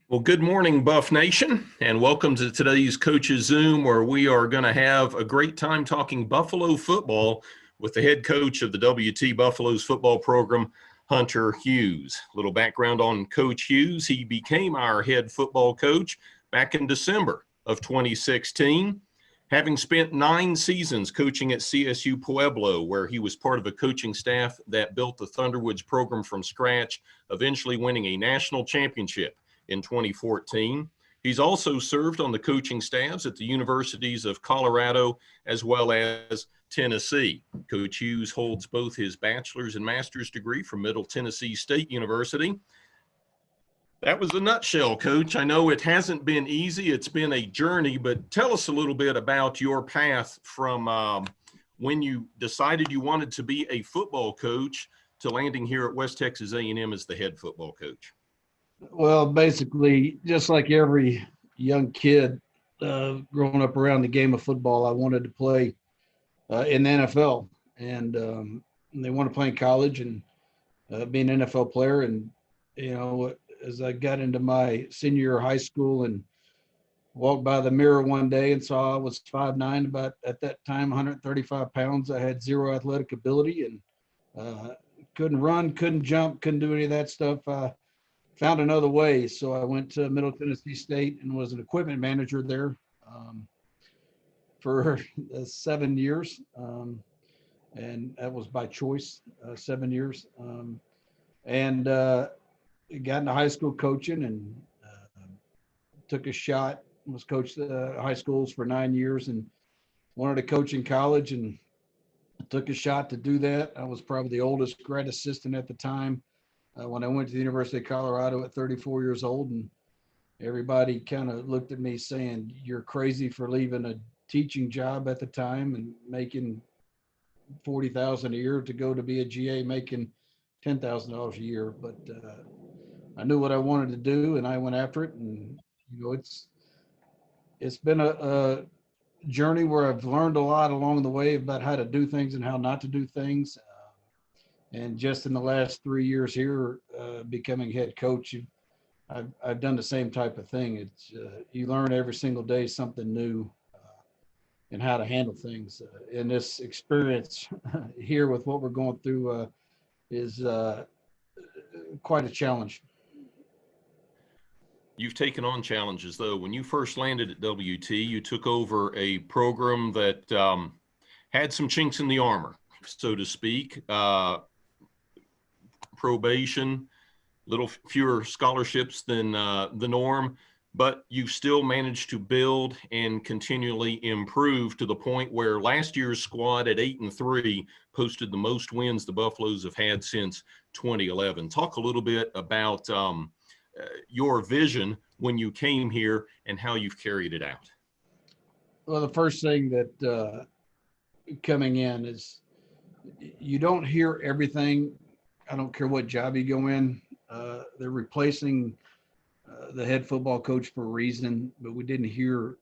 Well, good morning, Buff Nation, and welcome to today's Coaches Zoom, where we are going to have a great time talking Buffalo football with the head coach of the WT Buffaloes football program, Hunter Hughes. A little background on Coach Hughes. He became our head football coach back in December of 2016, having spent 9 seasons coaching at CSU Pueblo, where he was part of a coaching staff that built the Thunderwoods program from scratch, eventually winning a national championship in 2014. He's also served on the coaching staffs at the universities of Colorado as well as Tennessee. Coach Hughes holds both his bachelor's and master's degree from Middle Tennessee State University. That was a nutshell, Coach. I know it hasn't been easy. It's been a journey, but tell us a little bit about your path from when you decided you wanted to be a football coach to landing here at West Texas A&M as the head football coach. Well, basically, just like every young kid growing up around the game of football, I wanted to play in the NFL, and they want to play in college and be an NFL player. And as I got into my senior year of high school and walked by the mirror one day and saw I was 5'9", about at that time 135 pounds. I had zero athletic ability and couldn't run, couldn't jump, couldn't do any of that stuff. Found another way. So I went to Middle Tennessee State and was an equipment manager there for 7 years. And that was by choice, 7 years. And got into high school coaching and took a shot, was coached high schools for 9 years and wanted to coach in college and took a shot to do that. I was probably the oldest grad assistant at the time. When I went to the University of Colorado at 34 years old, and everybody kind of looked at me saying, "You're crazy for leaving a teaching job at the time and making $40,000 a year to go to be a GA making $10,000 a year." But I knew what I wanted to do, and I went after it. And it's been a journey where I've learned a lot along the way about how to do things and how not to do things. And just in the last 3 years here, becoming head coach, I've done the same type of thing. It's you learn every single day something new and how to handle things. And this experience here with what we're going through is quite a challenge. You've taken on challenges, though. When you first landed at WT, you took over a program that had some chinks in the armor, so to speak. Probation, little fewer scholarships than the norm, but you still managed to build and continually improve to the point where last year's squad at 8-3 posted the most wins the Buffaloes have had since 2011. Talk a little bit about your vision when you came here and how you've carried it out. Well, the first thing that coming in is you don't hear everything. I don't care what job you go in. They're replacing the head football coach for a reason, but we didn't hear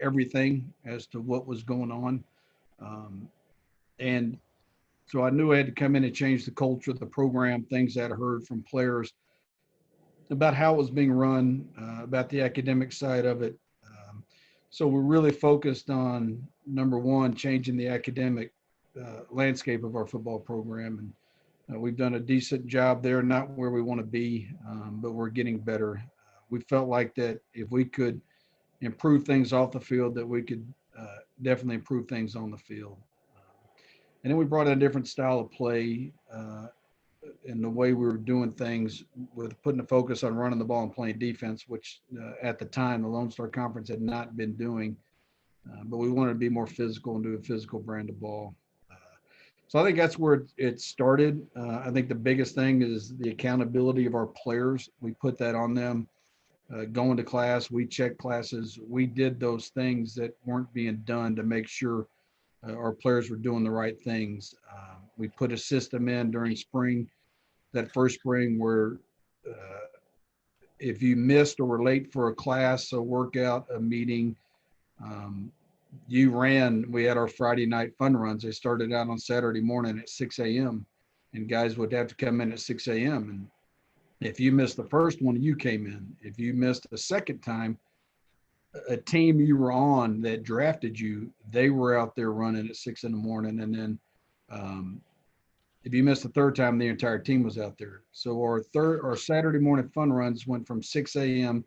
everything as to what was going on. And so I knew I had to come in and change the culture of the program, things that I heard from players about how it was being run, about the academic side of it. So we're really focused on, number one, changing the academic landscape of our football program. And we've done a decent job there, not where we want to be, but we're getting better. We felt like that if we could improve things off the field, that we could definitely improve things on the field. And then we brought in a different style of play in the way we were doing things, with putting the focus on running the ball and playing defense, which at the time the Lone Star Conference had not been doing. But we wanted to be more physical and do a physical brand of ball. So I think that's where it started. I think the biggest thing is the accountability of our players. We put that on them. Going to class, we checked classes. We did those things that weren't being done to make sure our players were doing the right things. We put a system in during spring, that first spring, where if you missed or were late for a class, a workout, a meeting, we had our Friday night fun runs. They started out on Saturday morning at 6 a.m. and guys would have to come in at 6 a.m. And If you missed the first one, you came in. If you missed the second time, a team you were on that drafted you, they were out there running at 6 a.m. And then if you missed the third time, the entire team was out there. So our Saturday morning fun runs went from 6 a.m.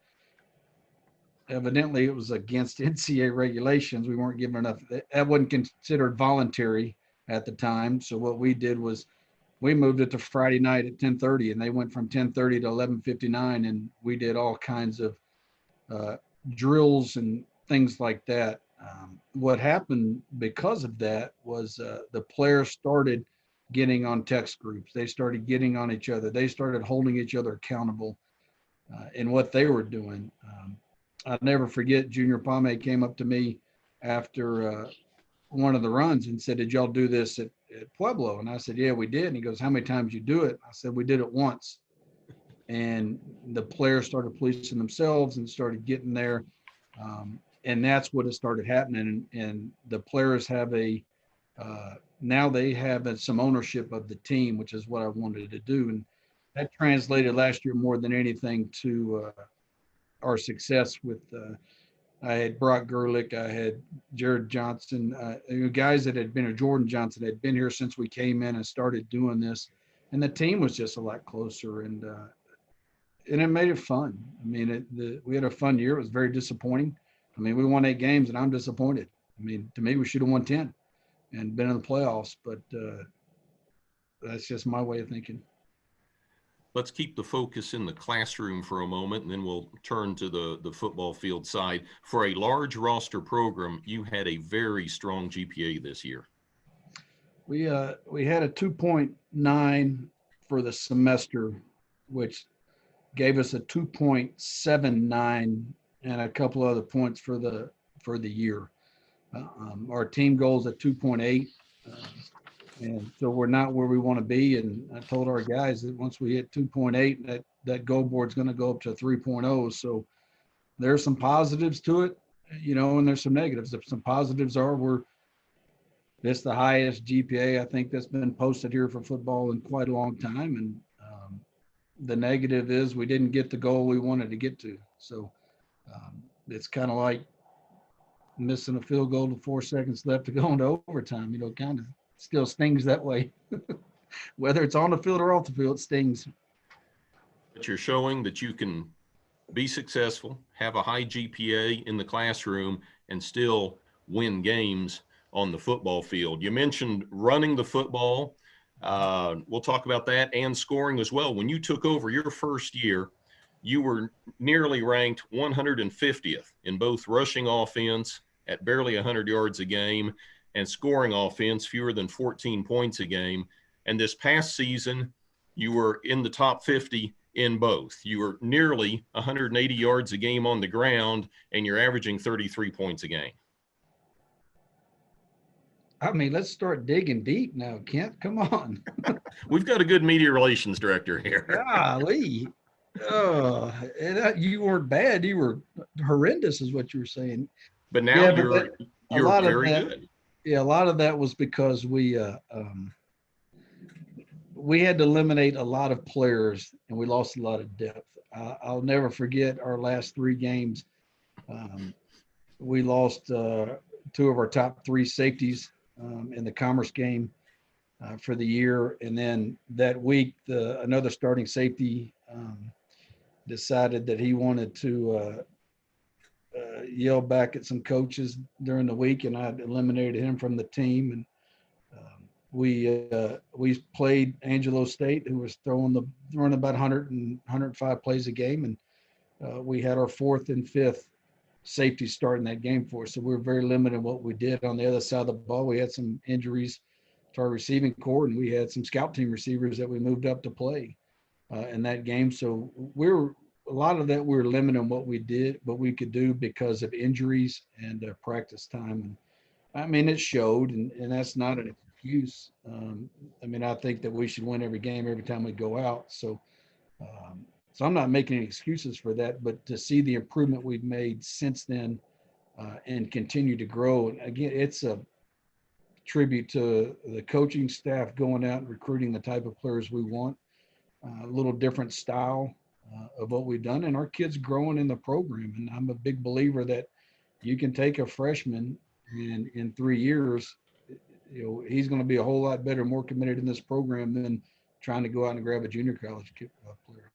Evidently, it was against NCAA regulations. We weren't given enough. That wasn't considered voluntary at the time. So what we did was we moved it to Friday night at 10:30, and they went from 10:30 to 11:59, and we did all kinds of drills and things like that. What happened because of that was the players started getting on text groups. They started getting on each other. They started holding each other accountable in what they were doing. I'll never forget Junior Pame came up to me after one of the runs and said, "Did y'all do this at Pueblo?" And I said, "Yeah, we did." And he goes, "How many times you do it?" I said, "We did it once." And the players started policing themselves and started getting there. And that's what has started happening. And the players have now they have some ownership of the team, which is what I wanted to do. And that translated last year more than anything to our success with, I had Brock Gerlich, I had Jared Johnson, guys that had been, or Jordan Johnson had been here since we came in and started doing this. And the team was just a lot closer, and it made it fun. I mean, we had a fun year. It was very disappointing. I mean, we won 8 games, and I'm disappointed. I mean, to me, we should have won 10 and been in the playoffs, but that's just my way of thinking. Let's keep the focus in the classroom for a moment, and then we'll turn to the football field side. For a large roster program, you had a very strong GPA this year. We had a 2.9 for the semester, which gave us a 2.79 and a couple other points for the year. Our team goal is at 2.8. And so we're not where we want to be. And I told our guys that once we hit 2.8, that goal board's going to go up to 3.0. So there's some positives to it, and there's some negatives. Some positives are it's the highest GPA I think that's been posted here for football in quite a long time. And the negative is we didn't get the goal we wanted to get to. So it's kind of like missing a field goal with 4 seconds left to go into overtime, kind of still stings that way. Whether it's on the field or off the field, it stings. But you're showing that you can be successful, have a high GPA in the classroom, and still win games on the football field. You mentioned running the football. We'll talk about that, and scoring as well. When you took over your first year, you were nearly ranked 150th in both rushing offense at barely 100 yards a game and scoring offense, fewer than 14 points a game. And this past season, you were in the top 50 in both. You were nearly 180 yards a game on the ground, and you're averaging 33 points a game. I mean, let's start digging deep now, Kent. Come on. We've got a good media relations director here. Golly. You weren't bad. You were horrendous is what you were saying. But now you're very good. Yeah, a lot of that was because we had to eliminate a lot of players, and we lost a lot of depth. I'll never forget our last 3 games. We lost 2 of our top 3 safeties in the Commerce game for the year. And then that week, another starting safety decided that he wanted to yell back at some coaches during the week, and I eliminated him from the team. And we played Angelo State, who was running about 105 plays a game, and we had our 4th and 5th safety starting that game for us. So we were very limited in what we did. On the other side of the ball, we had some injuries to our receiving core, and we had some scout team receivers that we moved up to play in that game. So a lot of that we were limited on what we could do because of injuries and practice time. And I mean, it showed, and that's not an excuse. I mean, I think that we should win every game every time we go out. So I'm not making any excuses for that, but to see the improvement we've made since then and continue to grow. And again, it's a tribute to the coaching staff going out and recruiting the type of players we want. a little different style of what we've done, and our kids growing in the program. And I'm a big believer that you can take a freshman and in 3 years, he's going to be a whole lot better, more committed in this program than trying to go out and grab a junior college player.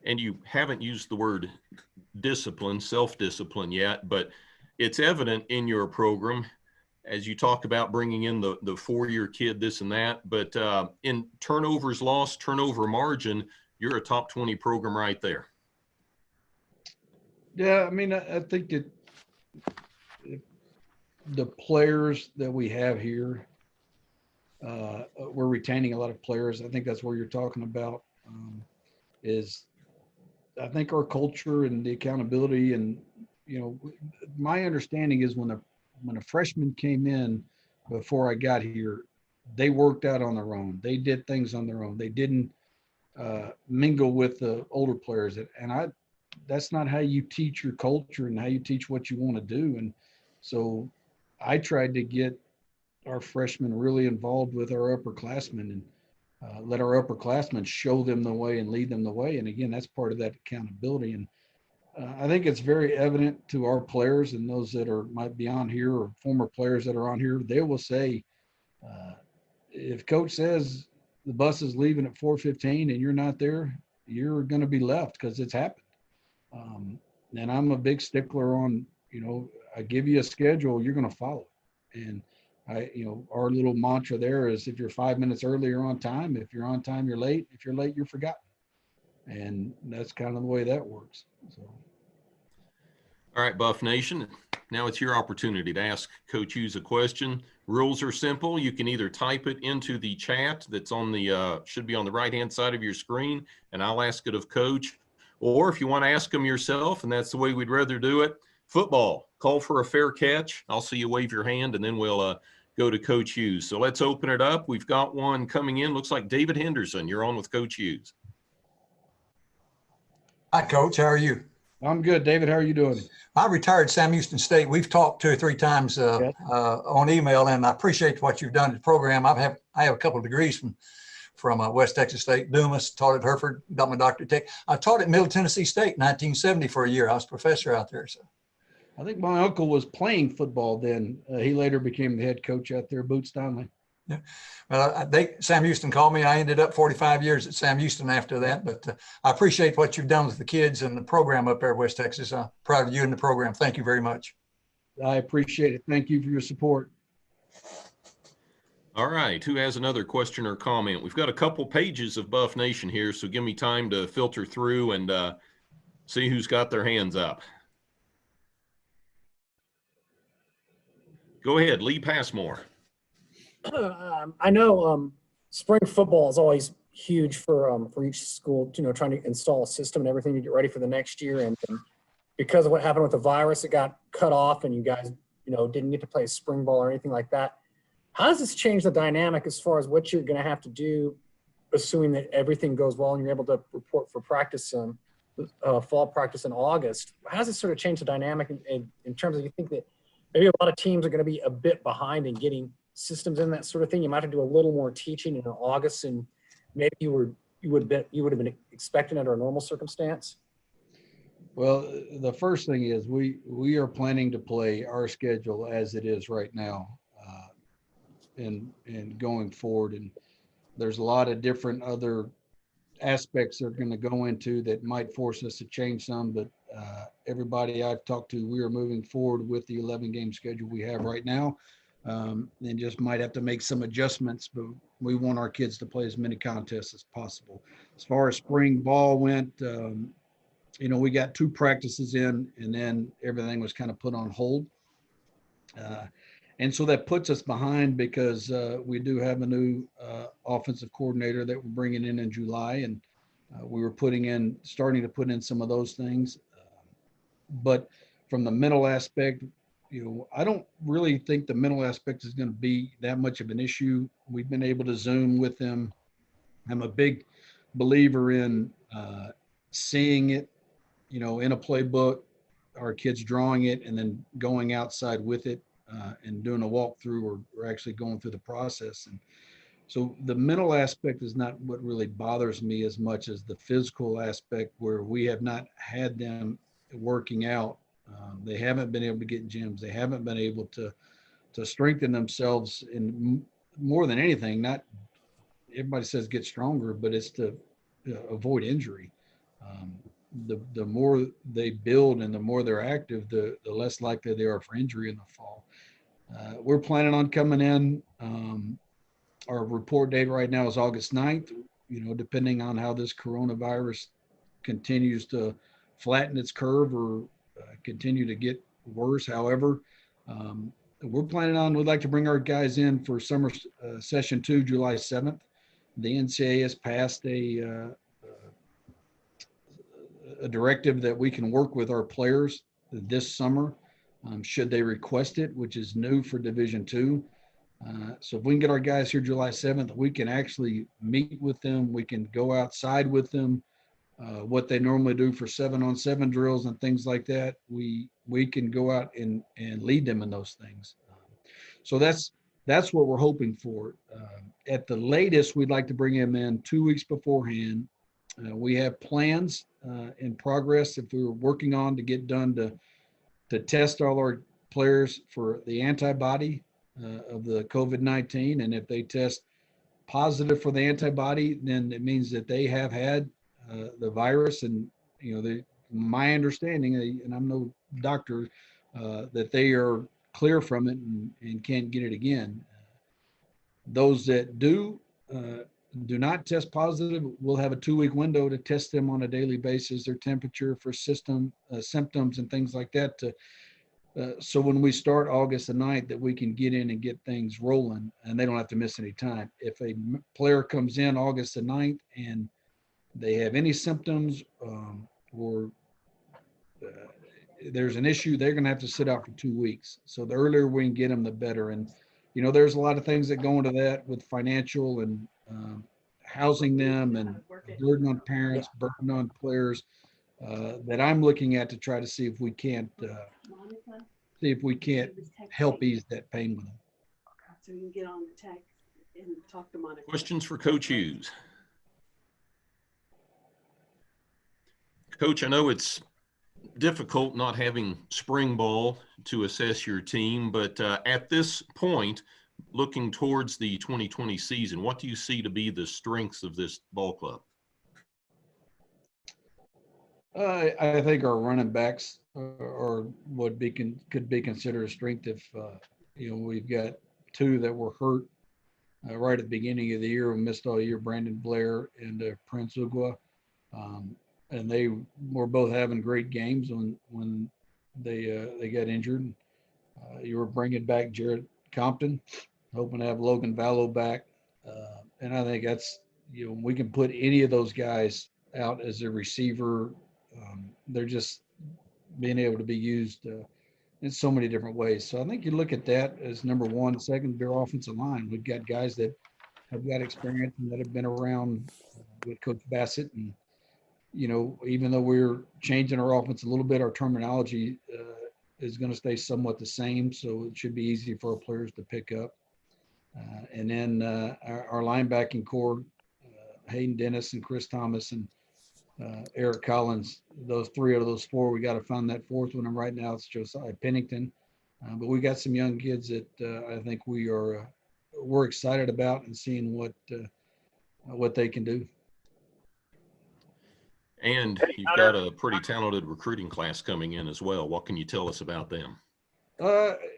And you haven't used the word discipline, self-discipline yet, but it's evident in your program as you talk about bringing in the 4-year kid, this and that. But in turnovers lost, turnover margin, you're a top 20 program right there. Yeah, I mean, I think that the players that we have here, we're retaining a lot of players. I think that's where you're talking about, is I think our culture and the accountability. And, my understanding is when a freshman came in before I got here, they worked out on their own. They did things on their own. They didn't mingle with the older players. And that's not how you teach your culture and how you teach what you want to do. And so I tried to get our freshmen really involved with our upperclassmen and let our upperclassmen show them the way and lead them the way. And again, that's part of that accountability. And I think it's very evident to our players and those that might be on here or former players that are on here. They will say, if coach says the bus is leaving at 4:15 and you're not there, you're going to be left because it's happened. And I'm a big stickler on, I give you a schedule, you're going to follow it. And our little mantra there is if you're 5 minutes early, you're on time. If you're on time, you're late. If you're late, you're forgotten. And that's kind of the way that works. So. All right, Buff Nation. Now it's your opportunity to ask Coach Hughes a question. Rules are simple. You can either type it into the chat that's on should be on the right-hand side of your screen, and I'll ask it of Coach. Or if you want to ask him yourself, and that's the way we'd rather do it, football, call for a fair catch. I'll see you wave your hand, and then we'll go to Coach Hughes. So let's open it up. We've got one coming in. Looks like David Henderson. You're on with Coach Hughes. Hi, Coach. How are you? I'm good. David, how are you doing? I retired Sam Houston State. We've talked 2 or 3 times on email, and I appreciate what you've done in the program. I have a couple of degrees from West Texas State, Dumas, taught at Hereford, got my doctorate. I taught at Middle Tennessee State in 1970 for a year. I was a professor out there. So, I think my uncle was playing football then. He later became the head coach out there, Boots Donnelly. Yeah. Well, Sam Houston called me. I ended up 45 years at Sam Houston after that. But I appreciate what you've done with the kids and the program up there at West Texas. I'm proud of you and the program. Thank you very much. I appreciate it. Thank you for your support. All right. Who has another question or comment? We've got a couple pages of Buff Nation here, so give me time to filter through and see who's got their hands up. Go ahead, Lee Passmore. I know spring football is always huge for each school, trying to install a system and everything to get ready for the next year. And because of what happened with the virus, it got cut off and you guys, didn't get to play spring ball or anything like that. How does this change the dynamic as far as what you're going to have to do, assuming that everything goes well and you're able to report for practice, fall practice in August? How does this sort of change the dynamic in terms of you think that maybe a lot of teams are going to be a bit behind in getting systems and that sort of thing? You might have to do a little more teaching in August, and maybe you would have been expecting under a normal circumstance. Well, the first thing is we are planning to play our schedule as it is right now, and going forward. And there's a lot of different other aspects that are going to go into that might force us to change some, but everybody I've talked to, we are moving forward with the 11-game schedule we have right now. And just might have to make some adjustments, but we want our kids to play as many contests as possible. As far as spring ball went, we got 2 practices in, and then everything was kind of put on hold. And so that puts us behind because we do have a new offensive coordinator that we're bringing in July, and we were starting to put in some of those things. But from the mental aspect, I don't really think the mental aspect is going to be that much of an issue. We've been able to Zoom with them. I'm a big believer in seeing it, in a playbook, our kids drawing it and then going outside with it and doing a walkthrough or actually going through the process. And So the mental aspect is not what really bothers me as much as the physical aspect, where we have not had them working out. They haven't been able to get in gyms. They haven't been able to strengthen themselves in more than anything. Not everybody says get stronger, but it's to avoid injury. Um, the more they build and the more they're active, the less likely they are for injury in the fall. We're planning on coming in. Our report date right now is August 9th. Depending on how this coronavirus continues to flatten its curve or continue to get worse. However, we're planning on, we'd like to bring our guys in for summer session 2, July 7th. The NCAA has passed a directive that we can work with our players this summer, should they request it, which is new for Division II. So if we can get our guys here July 7th, we can actually meet with them. We can go outside with them. What they normally do for 7-on-7 drills and things like that, we can go out and lead them in those things. So that's what we're hoping for. At the latest, we'd like to bring them in 2 weeks beforehand. We have plans in progress if we were working on to get done to test all our players for the antibody of the COVID-19. And if they test positive for the antibody, then it means that they have had the virus. And, my understanding, and I'm no doctor, that they are clear from it and can't get it again. Those that do not test positive, we'll have a 2-week window to test them on a daily basis, their temperature for symptoms and things like that. So when we start August the 9th, that we can get in and get things rolling and they don't have to miss any time. If a player comes in August the 9th and they have any symptoms or there's an issue, they're going to have to sit out for 2 weeks. So the earlier we can get them, the better. And, there's a lot of things that go into that with financial and housing them and burden on parents, burden on players that I'm looking at to try to see if we can't help ease that pain with them. So you can get on the text and talk to Monica. Questions for Coach Hughes? Coach, I know it's difficult not having spring ball to assess your team, but at this point, looking towards the 2020 season, what do you see to be the strengths of this ball club? I think our running backs could be considered a strength if we've got 2 that were hurt right at the beginning of the year and missed all year, Brandon Blair and Prince Ugwa. And they were both having great games when they got injured. You were bringing back Jared Compton, hoping to have Logan Vallow back. And I think that's, we can put any of those guys out as a receiver. They're just being able to be used in so many different ways. So I think you look at that as number one. Second, their offensive line. We've got guys that have got experience and that have been around with Coach Bassett. And, even though we're changing our offense a little bit, our terminology is going to stay somewhat the same. So it should be easy for our players to pick up. And then our linebacking core, Hayden Dennis and Chris Thomas and Eric Collins, those 3 out of those 4, we got to find that 4th one. And right now it's Josiah Pennington. But we got some young kids that I think we're excited about and seeing what they can do. And you've got a pretty talented recruiting class coming in as well. What can you tell us about them?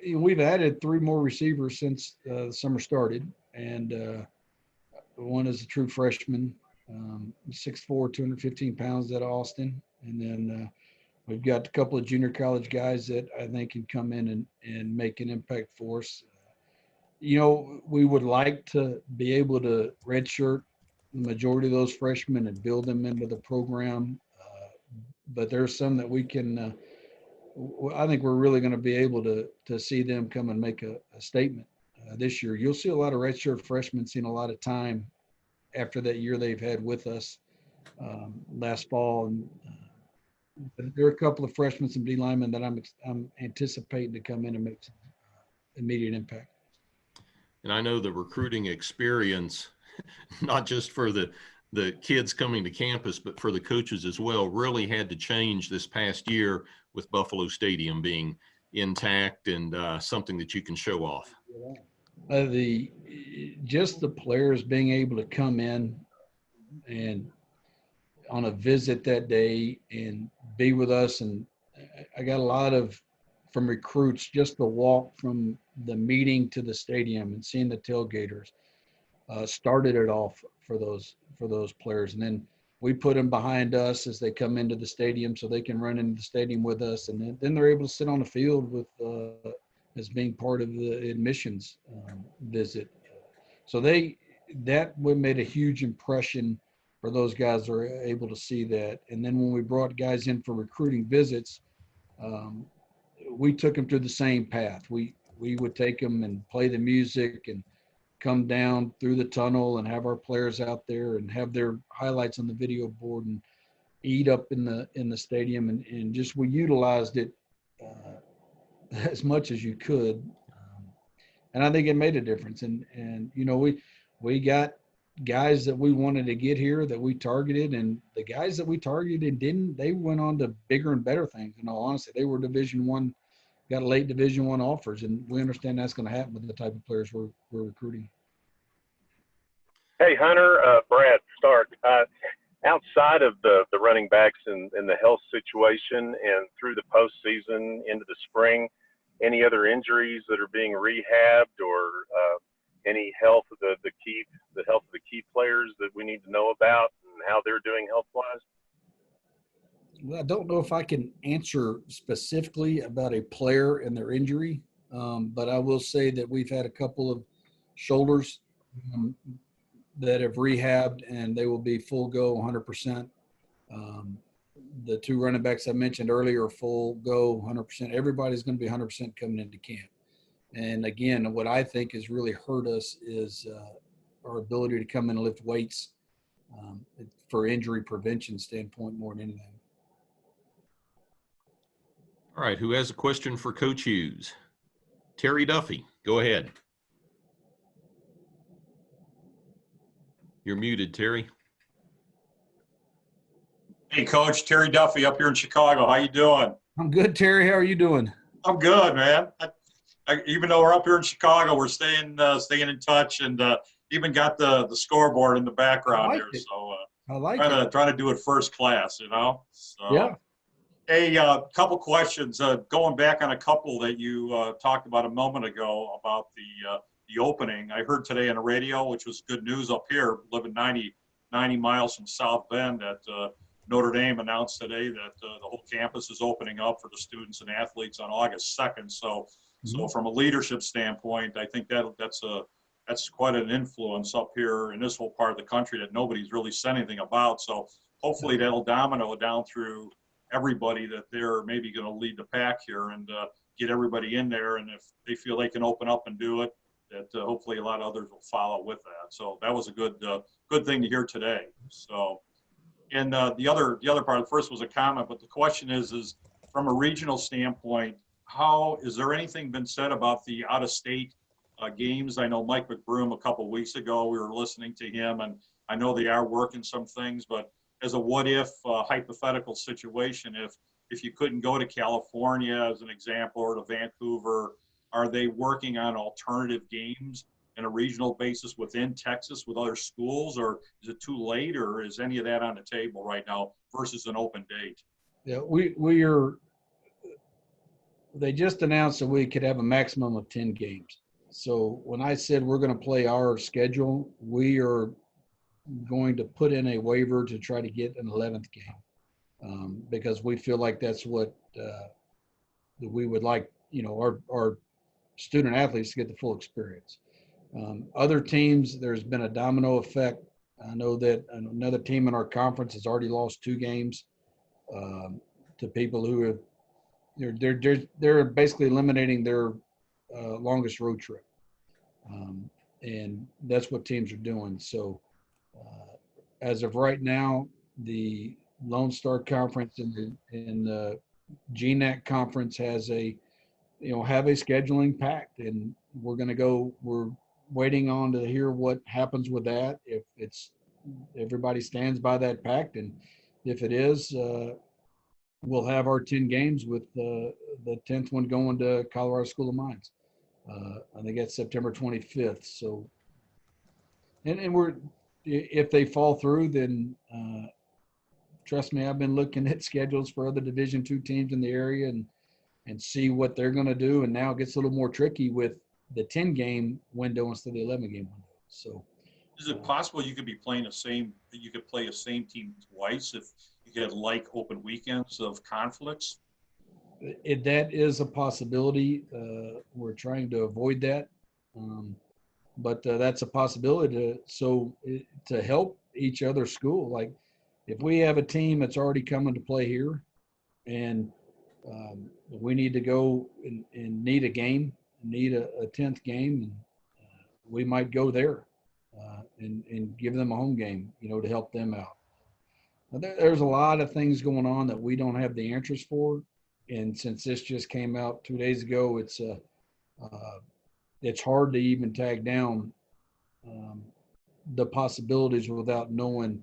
We've added 3 more receivers since the summer started. And one is a true freshman, 6'4", 215 pounds out of Austin. And then we've got a couple of junior college guys that I think can come in and make an impact for us. We would like to be able to redshirt the majority of those freshmen and build them into the program. But there's some that we can, I think we're really going to be able to see them come and make a statement this year. You'll see a lot of redshirt freshmen seeing a lot of time after that year they've had with us last fall. And there are a couple of freshmen, some D linemen that I'm anticipating to come in and make some immediate impact. And I know the recruiting experience, not just for the kids coming to campus, but for the coaches as well, really had to change this past year with Buffalo Stadium being intact and something that you can show off. Just the players being able to come in and on a visit that day and be with us. And I got a lot of, from recruits, just the walk from the meeting to the stadium and seeing the tailgaters started it off for those players. And then we put them behind us as they come into the stadium so they can run into the stadium with us. And then they're able to sit on the field with as being part of the admissions visit. So that made a huge impression for those guys that are able to see that. And then when we brought guys in for recruiting visits, we took them through the same path. We would take them and play the music and come down through the tunnel and have our players out there and have their highlights on the video board and eat up in the stadium. And just, we utilized it as much as you could. And I think it made a difference. And you know, we got guys that we wanted to get here that we targeted, and the guys that we targeted didn't, they went on to bigger and better things. In all honesty, they were Division I, got late Division I offers, and we understand that's going to happen with the type of players we're recruiting. Hey, Hunter, Brad Stark, outside of the running backs and the health situation and through the postseason into the spring, any other injuries that are being rehabbed or any health of the health of the key players that we need to know about and how they're doing health-wise? Well, I don't know if I can answer specifically about a player and their injury, but I will say that we've had a couple of shoulders that have rehabbed, and they will be full go 100%. The two running backs I mentioned earlier are full go 100%. Everybody's going to be 100% coming into camp. And again, what I think has really hurt us is our ability to come in and lift weights for injury prevention standpoint more than anything. All right, who has a question for Coach Hughes? Terry Duffy, go ahead. You're muted, Terry. Hey, Coach, Terry Duffy up here in Chicago. How you doing? I'm good, Terry. How are you doing? I'm good, man. Even though we're up here in Chicago, we're staying in touch, and even got the scoreboard in the background here. So I like trying to do it first class, you know. So, yeah. Hey, couple questions. Going back on a couple that you talked about a moment ago about the opening. I heard today on the radio, which was good news up here, living 90 miles from South Bend, that Notre Dame announced today that the whole campus is opening up for the students and athletes on August 2nd. So from a leadership standpoint, I think that's quite an influence up here in this whole part of the country that nobody's really said anything about. So hopefully that'll domino down through everybody, that they're maybe going to lead the pack here and get everybody in there. And if they feel they can open up and do it, that hopefully a lot of others will follow with that. So that was a good thing to hear today. So, and the other part, the first was a comment, but the question is from a regional standpoint, is there anything been said about the out-of-state games? I know Mike McBroom a couple of weeks ago, we were listening to him, and I know they are working some things, but as a what-if hypothetical situation, if you couldn't go to California as an example, or to Vancouver, are they working on alternative games on a regional basis within Texas with other schools, or is it too late, or is any of that on the table right now versus an open date? Yeah, they just announced that we could have a maximum of 10 games. So when I said we're going to play our schedule, we are going to put in a waiver to try to get an 11th game because we feel like that's what we would like, you know, our student athletes to get the full experience. Other teams, there's been a domino effect. I know that another team in our conference has already lost 2 games to people who have, they're basically eliminating their longest road trip. And that's what teams are doing. So as of right now, the Lone Star Conference and the GNAC Conference have a scheduling pact, and we're waiting on to hear what happens with that. If it's everybody stands by that pact, and if it is, we'll have our 10 games with the 10th one going to Colorado School of Mines. I think that's September 25th. So, and if they fall through, then trust me, I've been looking at schedules for other Division II teams in the area and see what they're going to do. And now it gets a little more tricky with the 10-game window instead of the 11-game window. So, is it possible you could play a same team twice if you had like open weekends of conflicts? That is a possibility. We're trying to avoid that. But that's a possibility to help each other school. Like if we have a team that's already coming to play here and we need to go and need a game, need a 10th game, and we might go there and give them a home game, to help them out. There's a lot of things going on that we don't have the answers for. And since this just came out 2 days ago, it's hard to even tag down the possibilities without knowing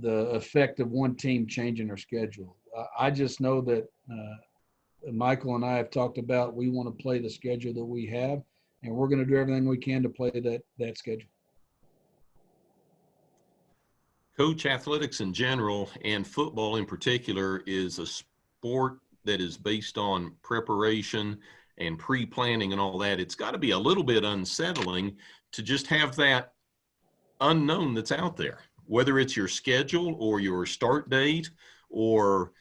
the effect of one team changing their schedule. I just know that Michael and I have talked about we want to play the schedule that we have, and we're going to do everything we can to play that schedule. Coach, athletics in general and football in particular is a sport that is based on preparation and pre-planning and all that. It's got to be a little bit unsettling to just have that unknown that's out there, whether it's your schedule or your start date or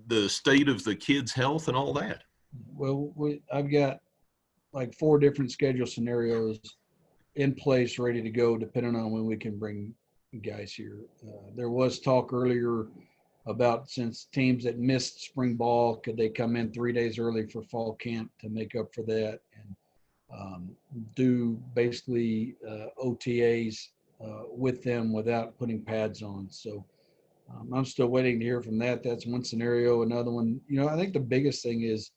the state of the kid's health and all that. Well, I've got like 4 different schedule scenarios in place, ready to go, depending on when we can bring guys here. There was talk earlier about, since teams that missed spring ball, could they come in 3 days early for fall camp to make up for that and do basically OTAs with them without putting pads on. So I'm still waiting to hear from that. That's one scenario. Another one, I think the biggest thing is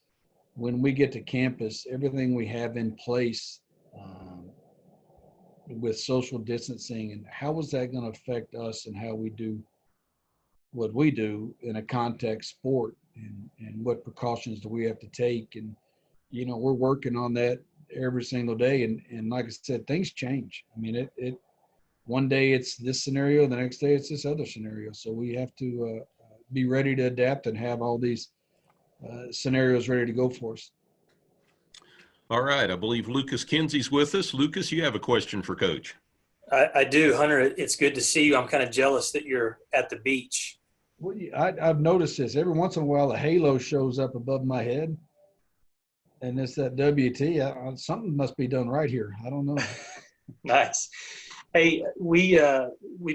when we get to campus, everything we have in place with social distancing, and how is that going to affect us and how we do what we do in a contact sport, and what precautions do we have to take? And, we're working on that every single day. And like I said, things change. I mean, one day it's this scenario, the next day it's this other scenario. So we have to be ready to adapt and have all these scenarios ready to go for us. All right. I believe Lucas Kinsey's with us. Lucas, you have a question for Coach. I do, Hunter. It's good to see you. I'm kind of jealous that you're at the beach. Well, I've noticed this. Every once in a while, a halo shows up above my head, and it's that WT. Something must be done right here. I don't know. Nice. Hey, we've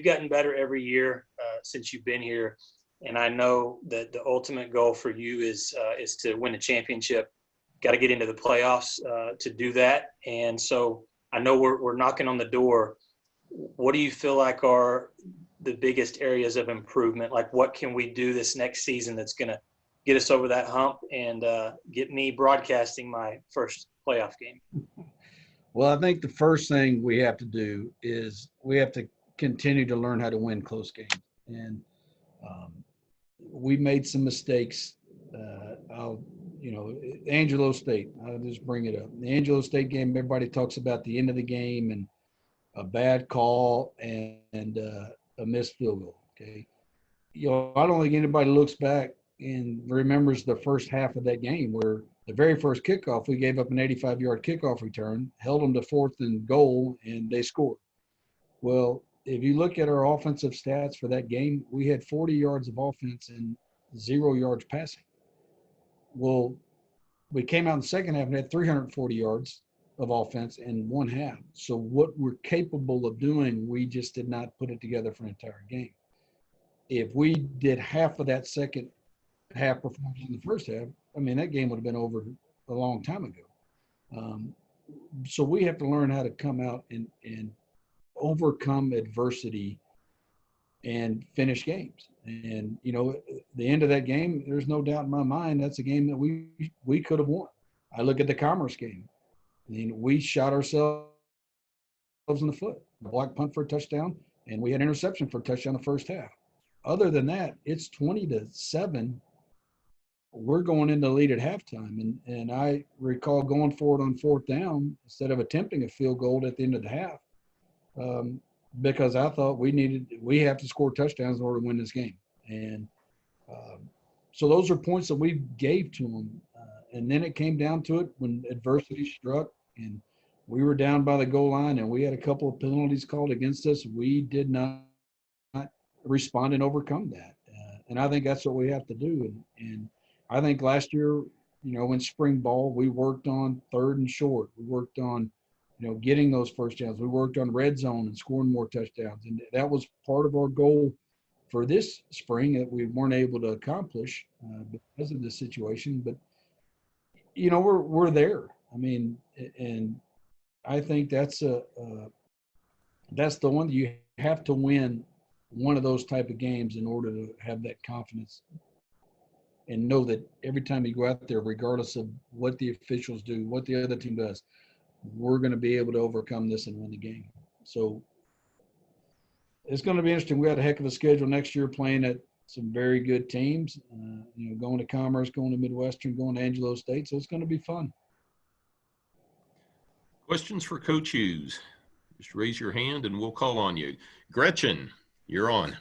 gotten better every year since you've been here, and I know that the ultimate goal for you is to win a championship. Got to get into the playoffs to do that, and so I know we're knocking on the door. What do you feel like are the biggest areas of improvement? Like, what can we do this next season that's going to get us over that hump and get me broadcasting my first playoff game? Well, I think the first thing we have to do is we have to continue to learn how to win close games. And we made some mistakes. Angelo State, I'll just bring it up. The Angelo State game, everybody talks about the end of the game and a bad call and a missed field goal, okay? I don't think anybody looks back and remembers the first half of that game where the very first kickoff, we gave up an 85-yard kickoff return, held them to 4th and goal, and they scored. Well, if you look at our offensive stats for that game, we had 40 yards of offense and 0 yards passing. Well, we came out in the second half and had 340 yards of offense in one half. So what we're capable of doing, we just did not put it together for an entire game. If we did half of that second half performance in the first half, I mean, that game would have been over a long time ago. So we have to learn how to come out and overcome adversity and finish games. And, the end of that game, there's no doubt in my mind, that's a game that we could have won. I look at the Commerce game. I mean, we shot ourselves in the foot. A block punt for a touchdown, and we had interception for a touchdown the first half. Other than that, it's 20-7. We're going into the lead at halftime. And I recall going forward on fourth down instead of attempting a field goal at the end of the half, because I thought we have to score touchdowns in order to win this game. And so those are points that we gave to them. And then it came down to it when adversity struck and we were down by the goal line and we had a couple of penalties called against us. We did not respond and overcome that. And I think that's what we have to do. And I think last year, in spring ball, we worked on third and short. We worked on, getting those first downs. We worked on red zone and scoring more touchdowns. And that was part of our goal for this spring that we weren't able to accomplish because of this situation. But, we're there. I mean, and I think that's the one that you have to win one of those type of games in order to have that confidence and know that every time you go out there, regardless of what the officials do, what the other team does, we're going to be able to overcome this and win the game. So it's going to be interesting. We got a heck of a schedule next year playing at some very good teams, going to Commerce, going to Midwestern, going to Angelo State. So it's going to be fun. Questions for Coach Hughes? Just raise your hand and we'll call on you. Gretchen, you're on.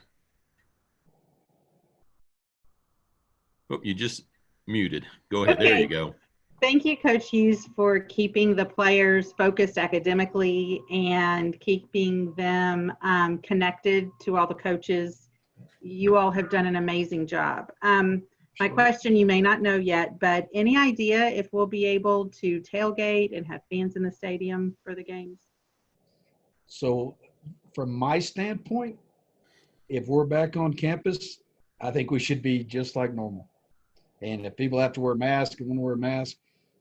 Oh, you just muted. Go ahead. Okay. There you go. Thank you, Coach Hughes, for keeping the players focused academically and keeping them connected to all the coaches. You all have done an amazing job. My question, you may not know yet, but any idea if we'll be able to tailgate and have fans in the stadium for the games? So from my standpoint, if we're back on campus, I think we should be just like normal. And if people have to wear masks, they want to wear a mask.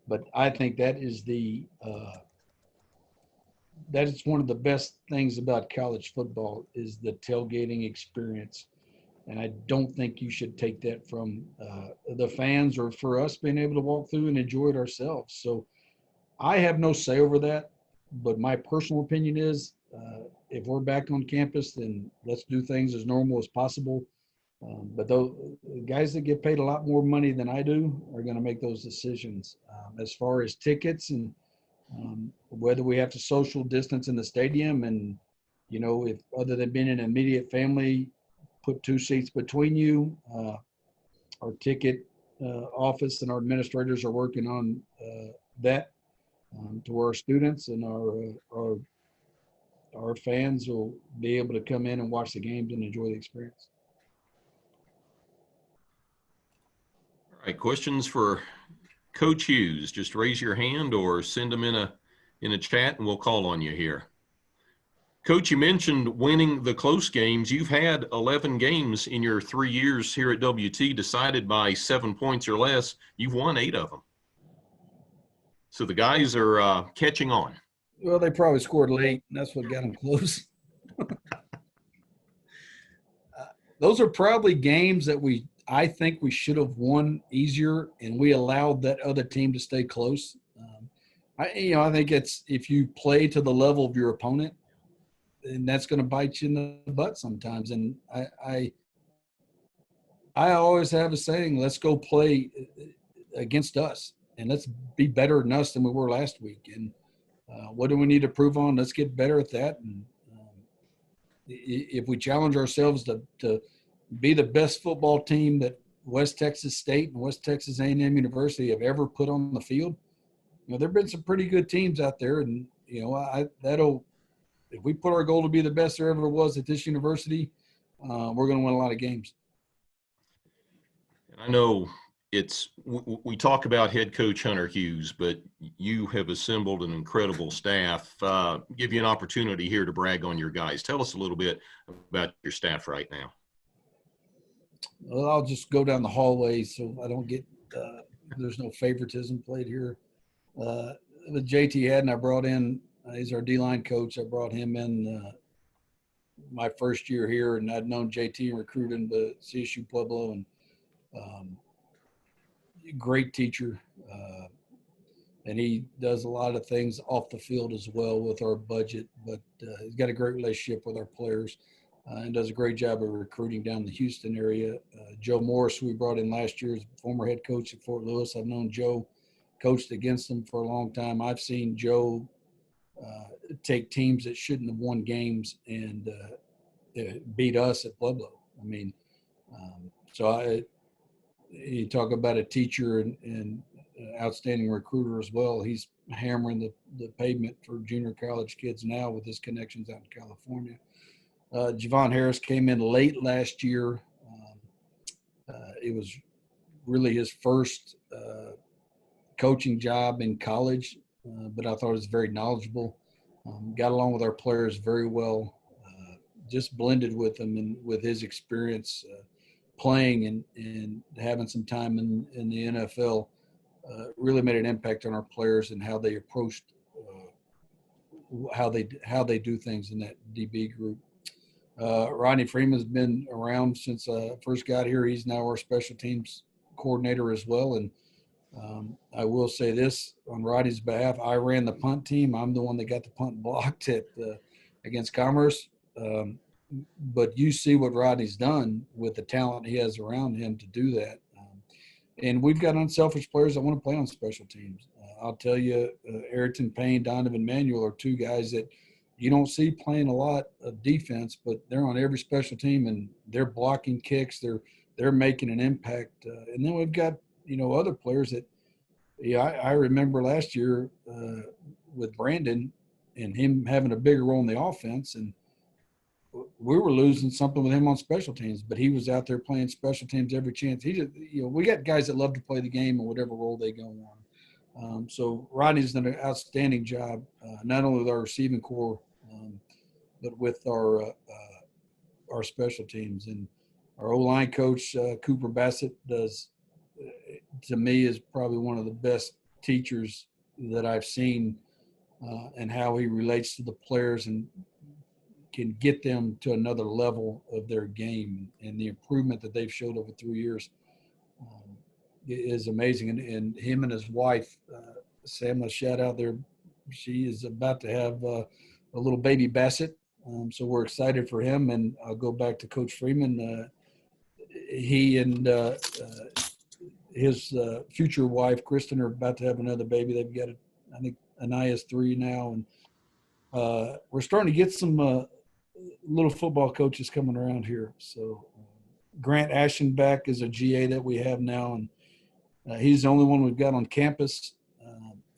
But I think that is one of the best things about college football is the tailgating experience. And I don't think you should take that from the fans or for us being able to walk through and enjoy it ourselves. So I have no say over that. But my personal opinion is if we're back on campus, then let's do things as normal as possible. But those guys that get paid a lot more money than I do are going to make those decisions. As far as tickets and whether we have to social distance in the stadium and, if other than being an immediate family, put 2 seats between you, our ticket office and our administrators are working on that to where our students and our fans will be able to come in and watch the games and enjoy the experience. All right, questions for Coach Hughes? Just raise your hand or send them in a chat and we'll call on you here. Coach, you mentioned winning the close games. You've had 11 games in your 3 years here at WT decided by 7 points or less. You've won 8 of them. So the guys are catching on. Well, they probably scored late, and that's what got them close. Those are probably games that I think we should have won easier, and we allowed that other team to stay close. I think it's if you play to the level of your opponent, and that's going to bite you in the butt sometimes. And I always have a saying: let's go play against us, and let's be better than us than we were last week. And what do we need to prove on? Let's get better at that. And if we challenge ourselves to be the best football team that West Texas State and West Texas A&M University have ever put on the field, there've been some pretty good teams out there, and if we put our goal to be the best there ever was at this university, we're going to win a lot of games. And I know we talk about head coach Hunter Hughes, but you have assembled an incredible staff. Give you an opportunity here to brag on your guys. Tell us a little bit about your staff right now. Well, I'll just go down the hallway so I don't get there's no favoritism played here. With JT Haddon, I brought in, he's our D-line coach. I brought him in my first year here, and I'd known JT and recruited him to CSU Pueblo, and great teacher. and he does a lot of things off the field as well with our budget. But he's got a great relationship with our players and does a great job of recruiting down the Houston area. Joe Morris, who we brought in last year, is former head coach at Fort Lewis. I've known Joe, coached against him for a long time. I've seen Joe take teams that shouldn't have won games and beat us at Pueblo. I mean, you talk about a teacher and outstanding recruiter as well. He's hammering the pavement for junior college kids now with his connections out in California. Javon Harris came in late last year. It was really his first coaching job in college, but I thought he was very knowledgeable. Got along with our players very well. Just blended with them and with his experience playing and having some time in the NFL. Really made an impact on our players and how they approached how they do things in that DB group. Rodney Freeman's been around since I first got here. He's now our special teams coordinator as well. And I will say this on Rodney's behalf: I ran the punt team. I'm the one that got the punt blocked against Commerce. But you see what Rodney's done with the talent he has around him to do that. And we've got unselfish players that want to play on special teams. I'll tell you, Ayrton Payne, Donovan Manuel are two guys that you don't see playing a lot of defense, but they're on every special team and they're blocking kicks. They're making an impact. And then we've got, other players that, I remember last year with Brandon and him having a bigger role in the offense, and we were losing something with him on special teams, but he was out there playing special teams every chance. He just, we got guys that love to play the game in whatever role they go on. So Rodney's done an outstanding job, not only with our receiving core, but with our special teams. And our O-line coach, Cooper Bassett, to me, is probably one of the best teachers that I've seen, and how he relates to the players and can get them to another level of their game, and the improvement that they've showed over 3 years is amazing. And him and his wife, Sam, a shout out there. She is about to have a little baby Bassett. So we're excited for him. And I'll go back to Coach Freeman. He and his future wife, Kristen, are about to have another baby. They've got, I think, Anaya's 3 now. And we're starting to get some little football coaches coming around here. So Grant Ashenbach is a GA that we have now, and he's the only one we've got on campus.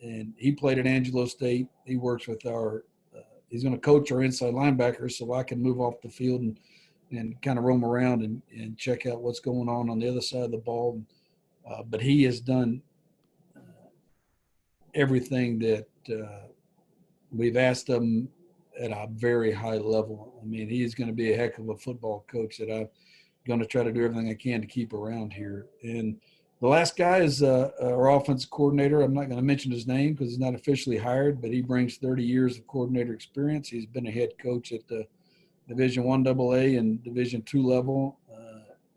And he played at Angelo State. He works with he's going to coach our inside linebackers, so I can move off the field and kind of roam around and check out what's going on the other side of the ball. But he has done everything that we've asked him at a very high level. I mean, he's going to be a heck of a football coach that I'm going to try to do everything I can to keep around here. And the last guy is our offensive coordinator. I'm not going to mention his name because he's not officially hired, but he brings 30 years of coordinator experience. He's been a head coach at the Division I AA and Division II level.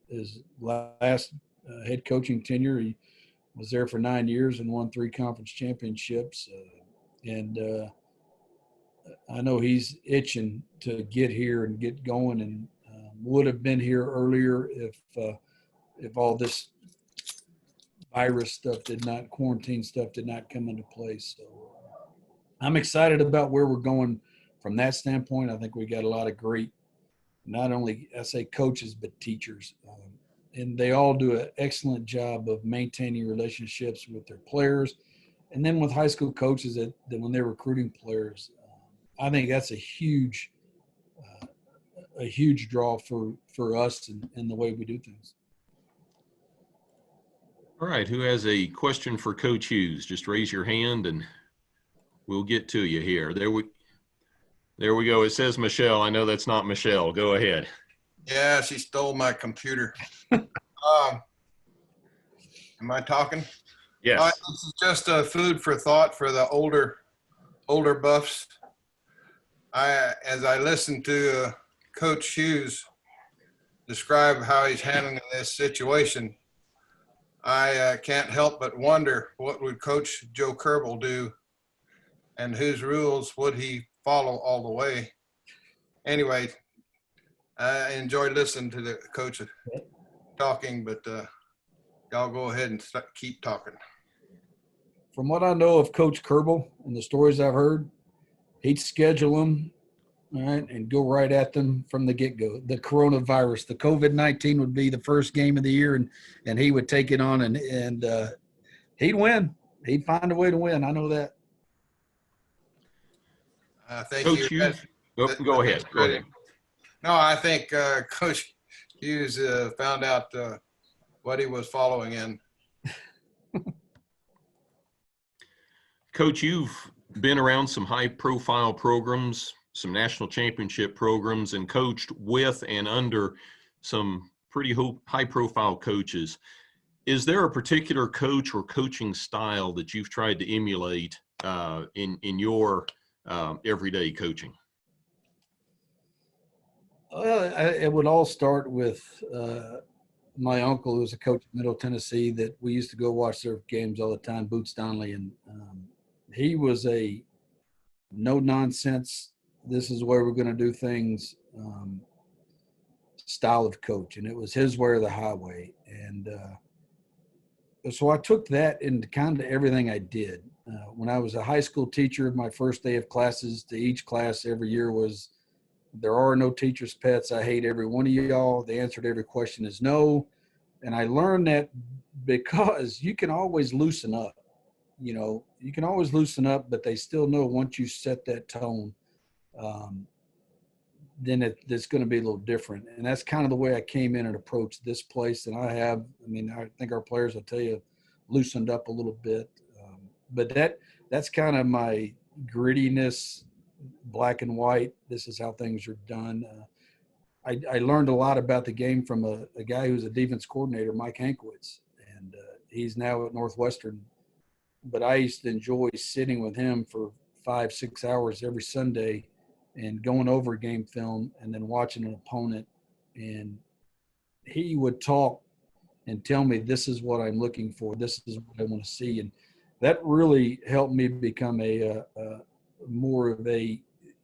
His last head coaching tenure, he was there for 9 years and won 3 conference championships. I know he's itching to get here and get going, and would have been here earlier if all this virus stuff quarantine stuff did not come into place. So I'm excited about where we're going from that standpoint. I think we got a lot of great, not only I say coaches, but teachers. And they all do an excellent job of maintaining relationships with their players. And then with high school coaches that when they're recruiting players, I think that's a huge draw for us and the way we do things. All right, who has a question for Coach Hughes? Just raise your hand and we'll get to you here. There we go. It says Michelle. I know that's not Michelle. Go ahead. Yeah, she stole my computer. Am I talking? Yes. This is just a food for thought for the older buffs. As I listened to Coach Hughes describe how he's handling this situation, I can't help but wonder what would Coach Joe Kerbal do and whose rules would he follow all the way. Anyway, I enjoyed listening to the coach talking, but y'all go ahead and keep talking. From what I know of Coach Kerbal and the stories I've heard, he'd schedule them, all right, and go right at them from the get-go. The coronavirus, the COVID-19 would be the first game of the year, and he would take it on, and he'd win. He'd find a way to win. I know that. Thank Coach you. Hughes, go ahead. Go ahead. No, I think Coach Hughes found out what he was following in. Coach, you've been around some high-profile programs, some national championship programs, and coached with and under some pretty high-profile coaches. Is there a particular coach or coaching style that you've tried to emulate in your everyday coaching? It would all start with my uncle, who was a coach in Middle Tennessee, that we used to go watch their games all the time, Boots Donnelly. And he was a no-nonsense, this is the way we're going to do things style of coach. And it was his way or the highway. And so I took that into kind of everything I did. When I was a high school teacher, my first day of classes to each class every year was, there are no teacher's pets. I hate every one of y'all. The answer to every question is no. And I learned that because you can always loosen up. You know, you can always loosen up, but they still know once you set that tone, then it's going to be a little different. And that's kind of the way I came in and approached this place. And I think our players will tell you, loosened up a little bit. But that's kind of my grittiness, black and white. This is how things are done. I learned a lot about the game from a guy who's a defense coordinator, Mike Hankwitz, and he's now at Northwestern. But I used to enjoy sitting with him for 5-6 hours every Sunday and going over game film and then watching an opponent. And he would talk and tell me, this is what I'm looking for. This is what I want to see. And that really helped me become more of a,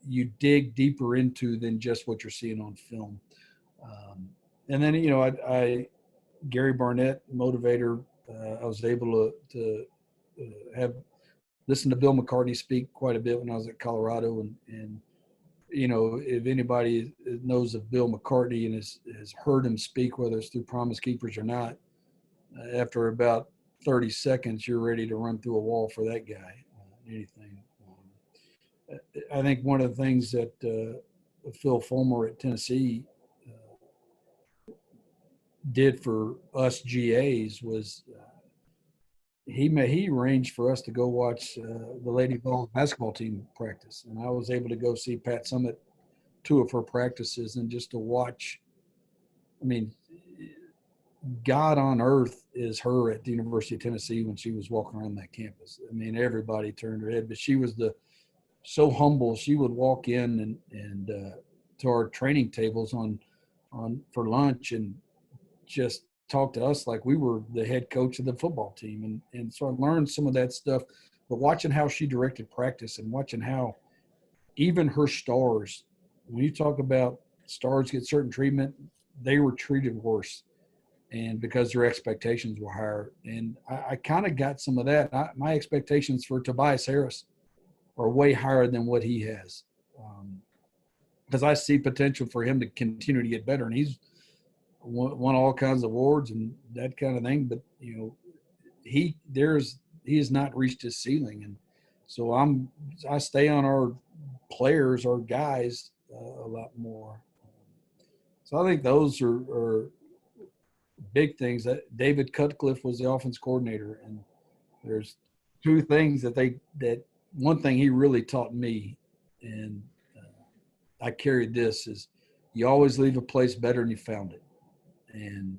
you dig deeper into than just what you're seeing on film. And then, you know, I Gary Barnett, motivator, I was able to have listened to Bill McCartney speak quite a bit when I was at Colorado. And you know, if anybody knows of Bill McCartney and has heard him speak, whether it's through Promise Keepers or not, after about 30 seconds, you're ready to run through a wall for that guy, anything. I think one of the things that Phil Fulmer at Tennessee did for us GAs was he arranged for us to go watch the Lady Vols basketball team practice. And I was able to go see Pat Summitt 2 of her practices and just to watch. I mean, God on earth is her at the University of Tennessee when she was walking around that campus. I mean, everybody turned her head, but she was so humble. She would walk in and to our training tables for lunch and just talk to us like we were the head coach of the football team. And so I learned some of that stuff, but watching how she directed practice and watching how even her stars, when you talk about stars get certain treatment, they were treated worse. And because their expectations were higher. And I kind of got some of that. My expectations for Tobias Harris are way higher than what he has. Because I see potential for him to continue to get better. And he's won all kinds of awards and that kind of thing. But, you know, he has not reached his ceiling. And so I stay on our players, our guys a lot more. So I think those are big things. That David Cutcliffe was the offense coordinator, and there's 2 things that one thing he really taught me, and I carried this, is you always leave a place better than you found it. And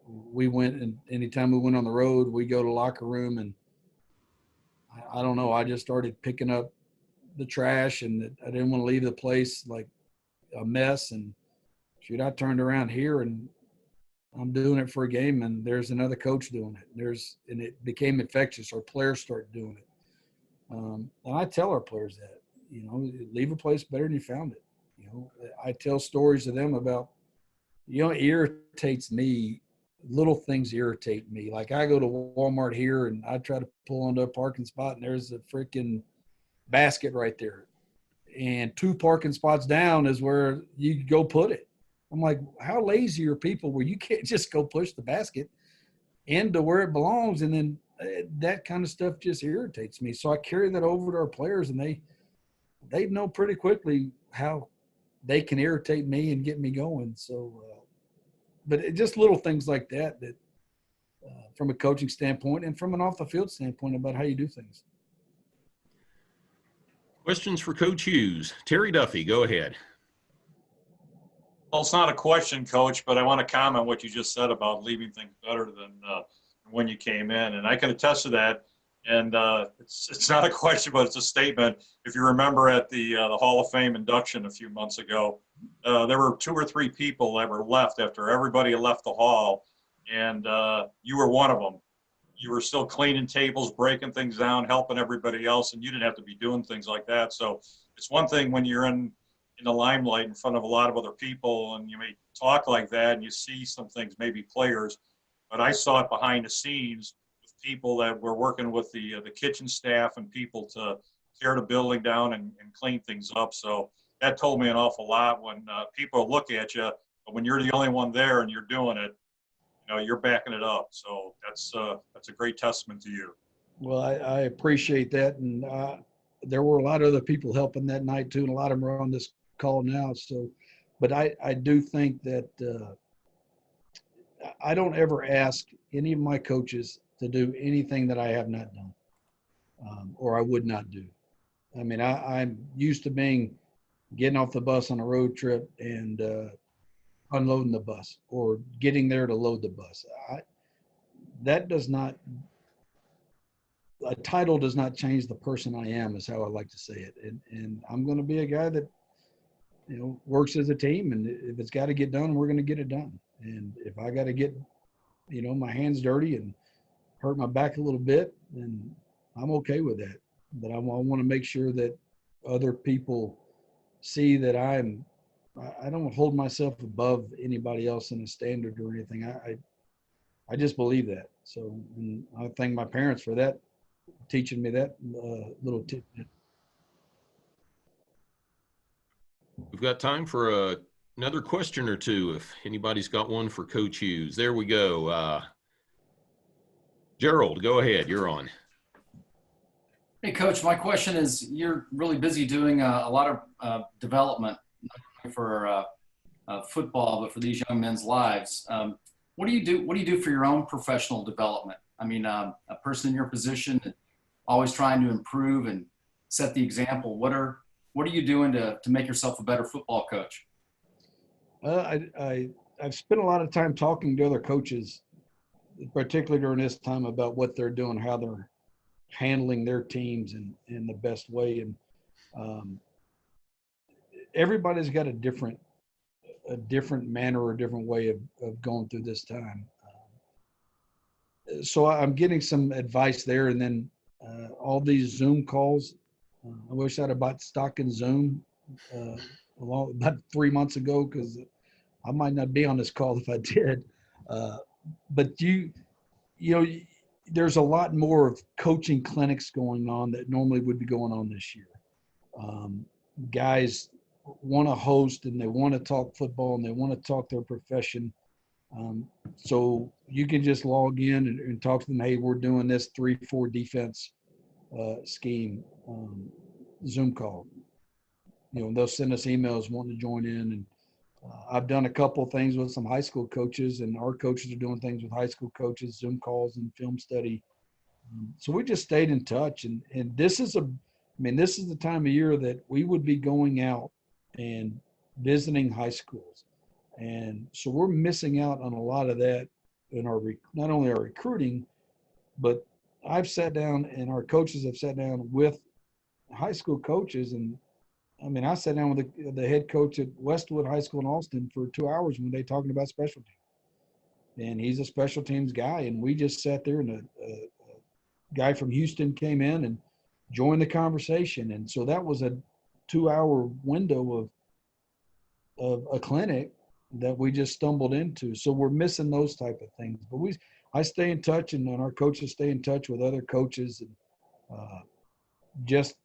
we went, and anytime we went on the road, we go to the locker room, and I don't know, I just started picking up the trash, and I didn't want to leave the place like a mess. And shoot, I turned around here and I'm doing it for a game, and there's another coach doing it. And it became infectious. Our players start doing it. And I tell our players that, leave a place better than you found it. I tell stories to them about, it irritates me. Little things irritate me. Like I go to Walmart here and I try to pull onto a parking spot and there's a freaking basket right there. And 2 parking spots down is where you go put it. I'm like, how lazy are people where you can't just go push the basket into where it belongs? And then that kind of stuff just irritates me. So I carry that over to our players, and they know pretty quickly how they can irritate me and get me going. So, but just little things like that from a coaching standpoint and from an off the field standpoint about how you do things. Questions for Coach Hughes. Terry Duffy, go ahead. Well, it's not a question, Coach, but I want to comment what you just said about leaving things better than when you came in, and I can attest to that. And it's not a question, but it's a statement. If you remember at the Hall of Fame induction a few months ago, there were 2 or 3 people that were left after everybody had left the hall, and you were one of them. You were still cleaning tables, breaking things down, helping everybody else, and you didn't have to be doing things like that. So it's one thing when you're in the limelight in front of a lot of other people and you may talk like that and you see some things, maybe players, but I saw it behind the scenes with people that were working with the kitchen staff and people to tear the building down and clean things up. So that told me an awful lot when people look at you, but when you're the only one there and you're doing it, you're backing it up. So that's a great testament to you. Well, I appreciate that. And there were a lot of other people helping that night too. And a lot of them are on this call now. So, but I do think that I don't ever ask any of my coaches to do anything that I have not done or I would not do. I mean, I'm used to getting off the bus on a road trip and unloading the bus or getting there to load the bus. A title does not change the person I am, is how I like to say it. And I'm going to be a guy that, works as a team. And if it's got to get done, we're going to get it done. And if I got to get, my hands dirty and hurt my back a little bit, then I'm okay with that. But I want to make sure that other people see that I don't hold myself above anybody else in a standard or anything. I just believe that. So, and I thank my parents for that, teaching me that little tip. We've got time for another question or two if anybody's got one for Coach Hughes. There we go. Gerald, go ahead. You're on. Hey, Coach, my question is, you're really busy doing a lot of development, not only for football, but for these young men's lives. What do you do for your own professional development? I mean, a person in your position, always trying to improve and set the example. What are you doing to make yourself a better football coach? I've spent a lot of time talking to other coaches, particularly during this time, about what they're doing, how they're handling their teams in the best way. And everybody's got a different manner or a different way of going through this time. So I'm getting some advice there. And then all these Zoom calls, I wish I'd have bought stock in Zoom about 3 months ago, because I might not be on this call if I did. But there's a lot more of coaching clinics going on that normally would be going on this year. Guys want to host and they want to talk football and they want to talk their profession. So you can just log in and talk to them. Hey, we're doing this 3-4 defense scheme Zoom call. They'll send us emails wanting to join in. And I've done a couple of things with some high school coaches, and our coaches are doing things with high school coaches, Zoom calls and film study. So we just stayed in touch. And this is the time of year that we would be going out and visiting high schools. And so we're missing out on a lot of that in not only our recruiting, but I've sat down and our coaches have sat down with high school coaches. And I sat down with the head coach at Westwood High School in Austin for 2 hours when they talking about special teams. and he's a special teams guy. And we just sat there, and a guy from Houston came in and joined the conversation. And so that was a 2-hour window of a clinic that we just stumbled into. So we're missing those type of things. But I stay in touch, and our coaches stay in touch with other coaches, and just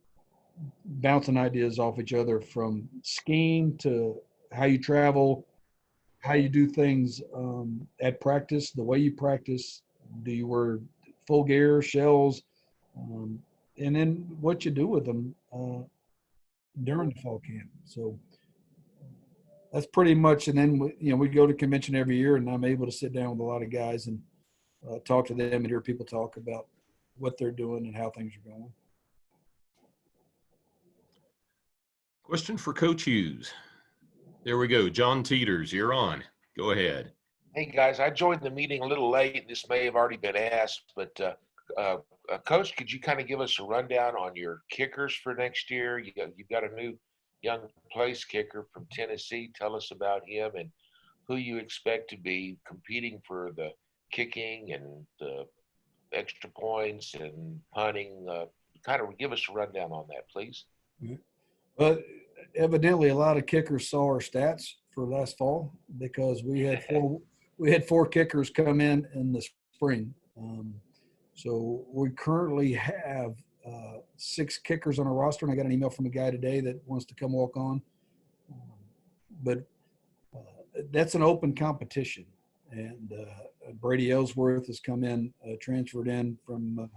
bouncing ideas off each other, from scheme to how you travel, how you do things at practice, the way you practice. Do you wear full gear, shells, and then what you do with them during the fall camp. So that's pretty much. And then we go to convention every year, and I'm able to sit down with a lot of guys and talk to them and hear people talk about what they're doing and how things are going. Question for Coach Hughes. There we go. John Teeters, you're on. Go ahead. Hey, guys, I joined the meeting a little late. This may have already been asked, but Coach, could you kind of give us a rundown on your kickers for next year? You've got a new young place kicker from Tennessee. Tell us about him and who you expect to be competing for the kicking and the extra points and punting. Kind of give us a rundown on that, please. But evidently, a lot of kickers saw our stats for last fall, because we had four kickers come in the spring. So we currently have 6 kickers on our roster, and I got an email from a guy today that wants to come walk on. But that's an open competition, and Brady Ellsworth has come in, transferred in from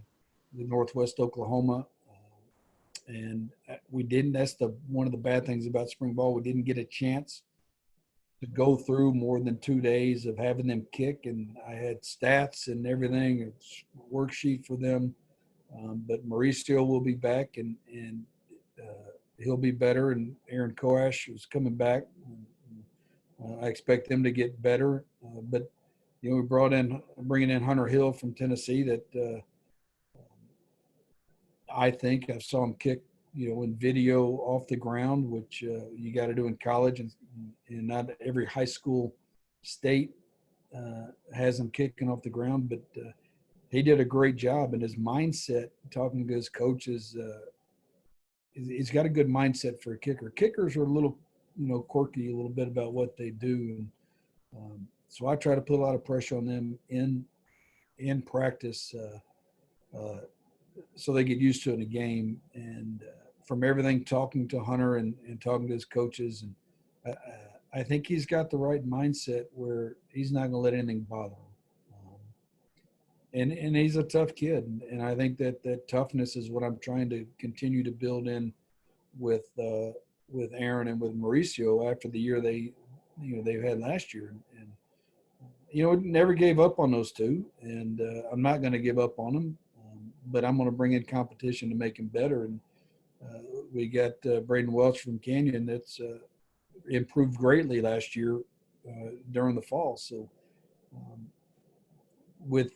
the Northwest Oklahoma. And we didn't. That's one of the bad things about spring ball. We didn't get a chance to go through more than 2 days of having them kick, and I had stats and everything, a worksheet for them. But Mauricio will be back, and he'll be better. And Aaron Koash is coming back. I expect them to get better. But we bringing in Hunter Hill from Tennessee that. I think I saw him kick, in video off the ground, which you got to do in college, and not every high school state has him kicking off the ground. But he did a great job, and his mindset, talking to his coaches, he's got a good mindset for a kicker. Kickers are a little, quirky a little bit about what they do, and so I try to put a lot of pressure on them in practice. So they get used to it in a game, and from everything, talking to Hunter and talking to his coaches, and I think he's got the right mindset where he's not going to let anything bother him. And he's a tough kid, and I think that toughness is what I'm trying to continue to build in with Aaron and with Mauricio after the year they've had last year, and never gave up on those two, and I'm not going to give up on them. But I'm going to bring in competition to make him better. And we got Braden Welch from Canyon that's improved greatly last year during the fall. So with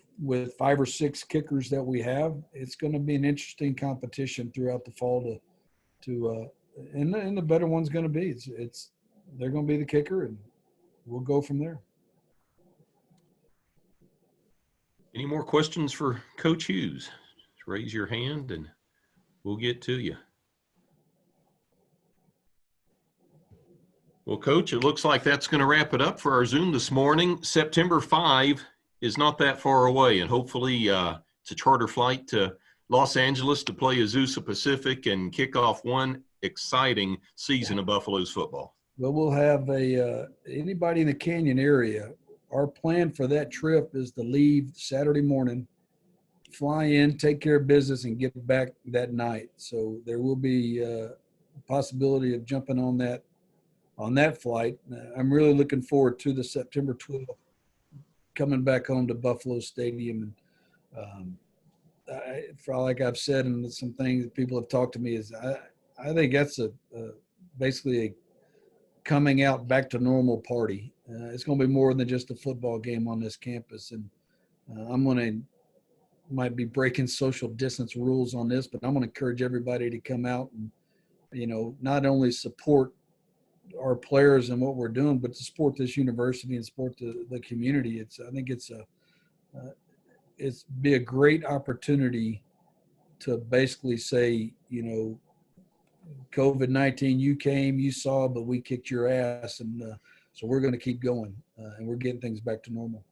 5 or 6 kickers that we have, it's going to be an interesting competition throughout the fall and the better one's going to be. They're going to be the kicker, and we'll go from there. Any more questions for Coach Hughes? Raise your hand and we'll get to you. Well, Coach, it looks like that's going to wrap it up for our Zoom this morning. September 5 is not that far away, and hopefully it's a charter flight to Los Angeles to play Azusa Pacific and kick off one exciting season of Buffaloes football. Well, we'll have anybody in the Canyon area. Our plan for that trip is to leave Saturday morning, fly in, take care of business, and get back that night. So there will be a possibility of jumping on that flight. I'm really looking forward to the September 12th, coming back home to Buffalo Stadium. And like I've said, and some things that people have talked to me, is I think that's basically a coming out back to normal party. It's going to be more than just a football game on this campus, and might be breaking social distance rules on this, but I'm going to encourage everybody to come out and, not only support our players and what we're doing, but to support this university and support the community. I think it's be a great opportunity to basically say, COVID-19, you came, you saw, but we kicked your ass. And so we're going to keep going and we're getting things back to normal.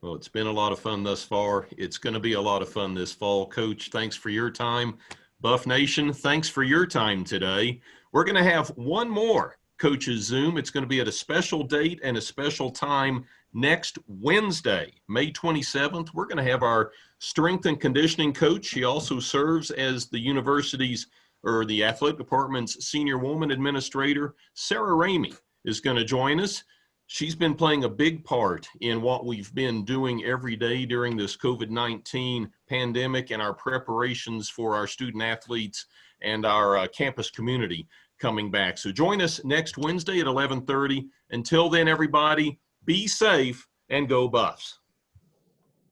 Well, it's been a lot of fun thus far. It's going to be a lot of fun this fall. Coach, thanks for your time. Buff Nation, thanks for your time today. We're going to have one more Coaches Zoom. It's going to be at a special date and a special time next Wednesday, May 27th. We're going to have our strength and conditioning coach. She also serves as the university's or the athletic department's senior woman administrator. Sarah Ramey is going to join us. She's been playing a big part in what we've been doing every day during this COVID-19 pandemic and our preparations for our student athletes and our campus community coming back. So join us next Wednesday at 11:30. Until then, everybody, be safe and go Buffs.